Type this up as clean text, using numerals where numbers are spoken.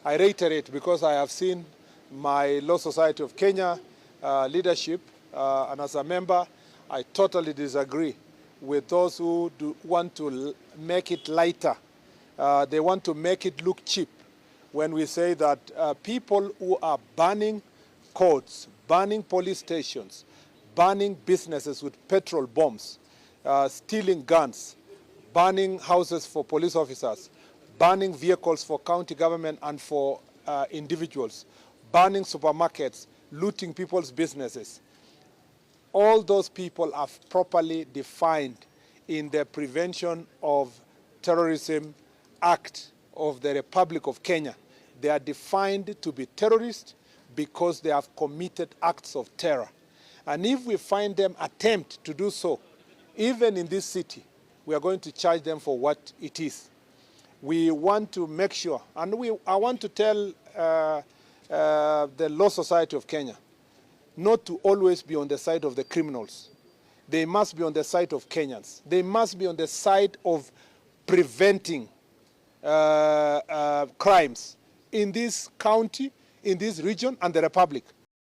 I reiterate, because I have seen my Law Society of Kenya leadership, and as a member, I totally disagree with those who want to make it lighter. They want to make it look cheap when we say that people who are burning courts, burning police stations, burning businesses with petrol bombs, stealing guns, burning houses for police officers, burning vehicles for county government and for individuals, burning supermarkets, looting people's businesses. All those people are properly defined in the Prevention of Terrorism Act of the Republic of Kenya. They are defined to be terrorists because they have committed acts of terror. And if we find them attempt to do so, even in this city, we are going to charge them for what it is. We want to make sure, and I want to tell the Law Society of Kenya not to always be on the side of the criminals. They must be on the side of Kenyans. They must be on the side of preventing crimes in this county, in this region, and the Republic.